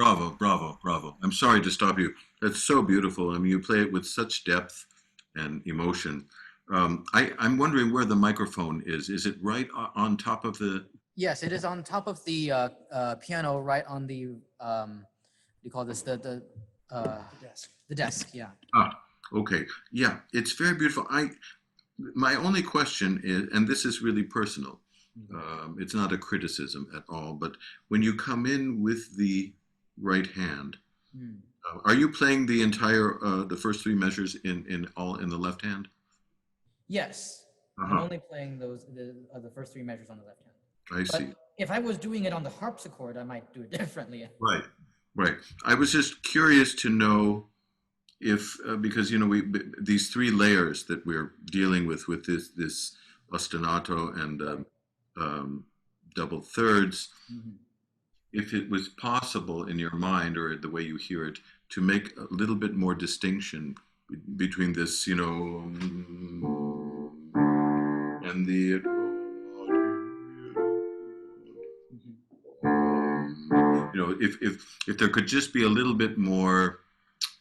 Bravo, bravo, bravo. I'm sorry to stop you. That's so beautiful. I mean, you play it with such depth and emotion. I'm wondering where the microphone is. Is it right on top of the? Yes, it is on top of the piano, right on the you call this the desk. Yeah. Ah, okay. Yeah, it's very beautiful. My only question is, and this is really personal. It's not a criticism at all, but when you come in with the right hand, Mm. are you playing the entire the first three measures in all in the left hand? Yes, I'm Uh-huh. only playing the first three measures on the left hand. I But see. if I was doing it on the harpsichord, I might do it differently. Right. Right. I was just curious to know if because you know these three layers that we're dealing with this ostinato and um, double thirds, Mhm. if it was possible in your mind or the way you hear it to make a little bit more distinction between this, you know, and the Mhm. you know, if there could just be a little bit more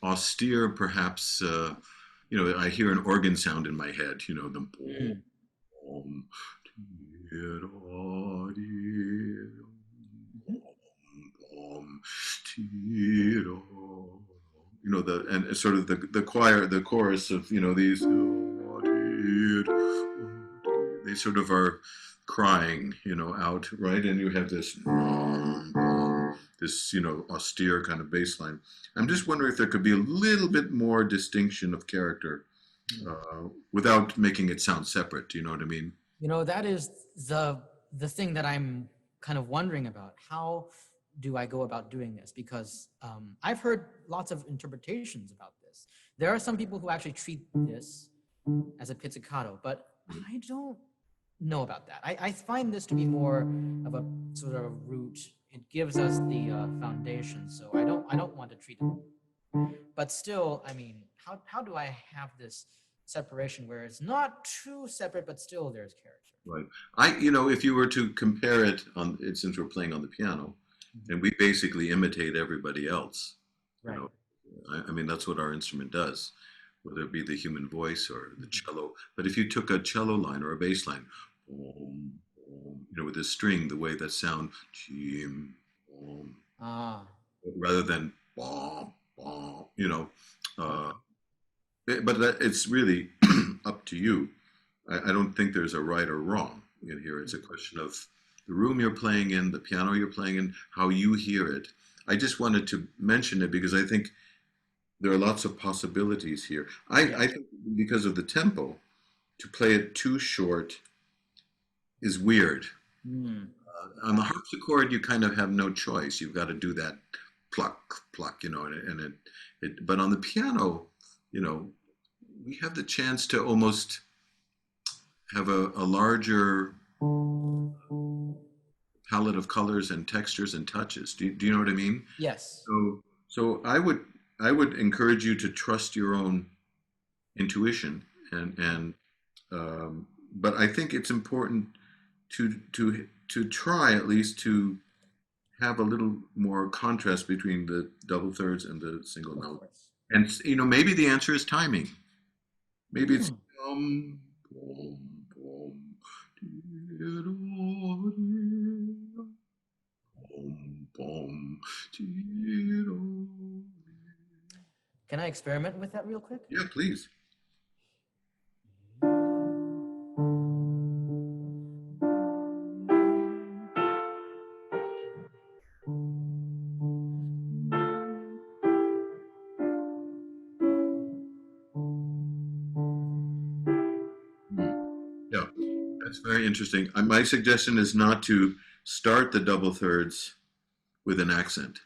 austere, perhaps. You know, I hear an organ sound in my head. You know, the Mhm. boom, Mhm. you know the and sort of the choir, the chorus of you know these they sort of are crying you know out right, and you have this you know austere kind of bass line. I'm just wondering if there could be a little bit more distinction of character without making it sound separate. Do you know what I mean? You know, that is the thing that I'm kind of wondering about. How do I go about doing this? Because I've heard lots of interpretations about this. There are some people who actually treat this as a pizzicato, but I don't know about that. I find this to be more of a sort of root. It gives us the foundation, so I don't want to treat it. But still, I mean, how do I have this separation where it's not too separate, but still there's character? Right. You know, if you were to compare it on, since we're playing on the piano, Mhm. and we basically imitate everybody else, you Right. know, I mean, that's what our instrument does, whether it be the human voice or the Mhm. cello. But if you took a cello line or a bass line, boom, boom, you know, with this string, the way that sound, chim, boom, Ah, rather than bomb, bomb, you know, uh, okay. but it's really up to you. I don't think there's a right or wrong in here. It's a Mhm. question of the room you're playing in, the piano you're playing in, how you hear it. I just wanted to mention it because I think there are lots of possibilities here. Yeah. I think because of the tempo, to play it too short is weird. Mm. On the Right. harpsichord, you kind of have no choice. You've got to do that pluck, pluck, you know, but on the piano, you know, we have the chance to almost have a larger palette of colors and textures and touches. Do you know what I mean? Yes. So I would encourage you to trust your own intuition and but I think it's important to try at least to have a little more contrast between the double thirds and the single Of note. course. And you know maybe the answer is timing. Maybe it's Hmm. boom, boom, boom, boom. Can I experiment with that real quick? Yeah, please. Hmm. Yeah, that's very interesting. My suggestion is not to start the double thirds with an accent.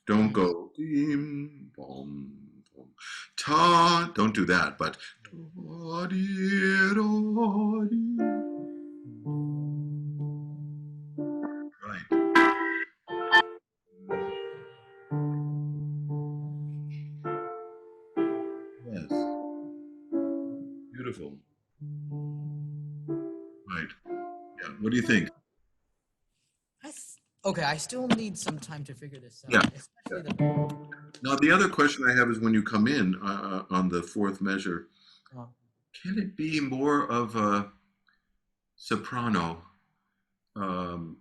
Don't Mm. go dim, bom, bom, ta. Don't do that. But da, dee, da, dee. Right. Yes. Beautiful. Right. Yeah. What do you think? I th- Okay, I still need some time to figure this Yeah. out, especially the. Now, the other question I have is when you come in on the fourth measure, Uh, can it be more of a soprano, um,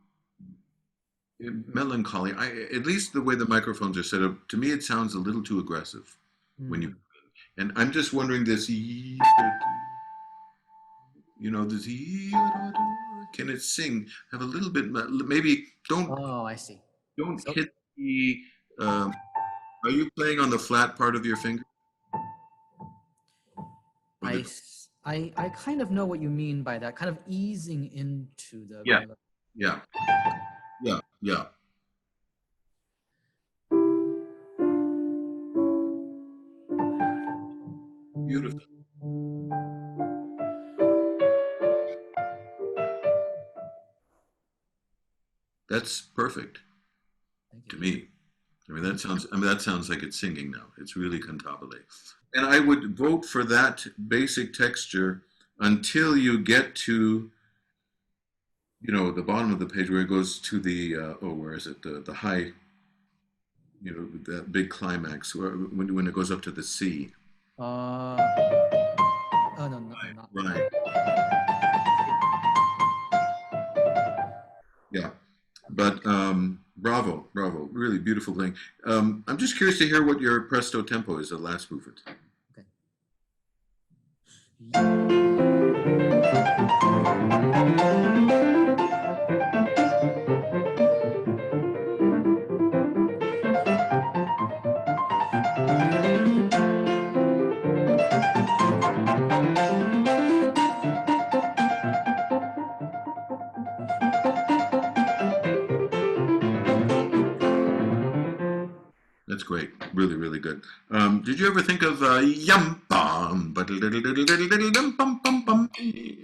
melancholy? At least the way the microphones are set up, to me, it sounds a little too aggressive when you. hmm. And I'm just wondering this, this. Can it sing? Have a little bit, maybe Oh, I see. don't So hit the. Um, are you playing on the flat part of your finger? Or the, I kind of know what you mean by that, kind of easing into the yeah, melody. yeah, yeah, yeah. Beautiful. That's perfect Thank you. to me. I mean, that sounds like it's singing now. It's really cantabile. And I would vote for that basic texture until you get to, the bottom of the page where it goes to the, where is it? The high, that big climax when it goes up to the C. Uh, oh no, no, not Right. Yeah. But bravo, bravo. Really beautiful thing. I'm just curious to hear what your presto tempo is, the last movement. okay. That's great. Really, really good. Did you ever think of yum bum but bum bum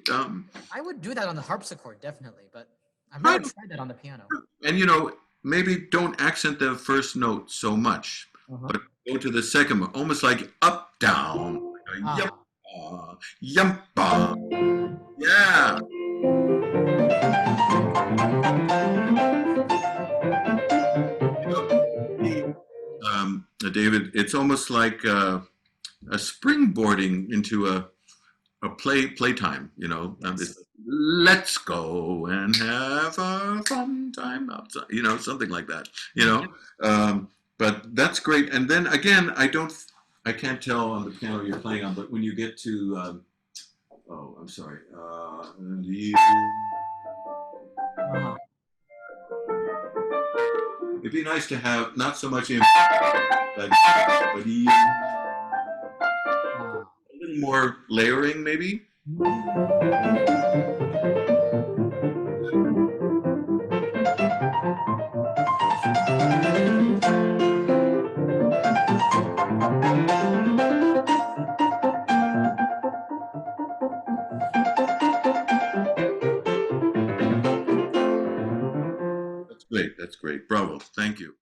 bum? I would do that on the harpsichord, definitely, but I've never Right. tried that on the piano. And maybe don't accent the first note so much, Uh-huh. but go to the second one, almost like up down. Yum Ah, yum bum. Yeah. David, it's almost like a springboarding into a playtime. yes. Let's go and have a fun time outside. Something like that. You Mm, know, um, but that's great. And then again, I can't tell on the piano you're playing on, but when you get to, oh, I'm sorry, uh-huh. it'd be nice to have not so much in, but a Ah. little more layering, maybe. That's great. That's great. Bravo. Thank you.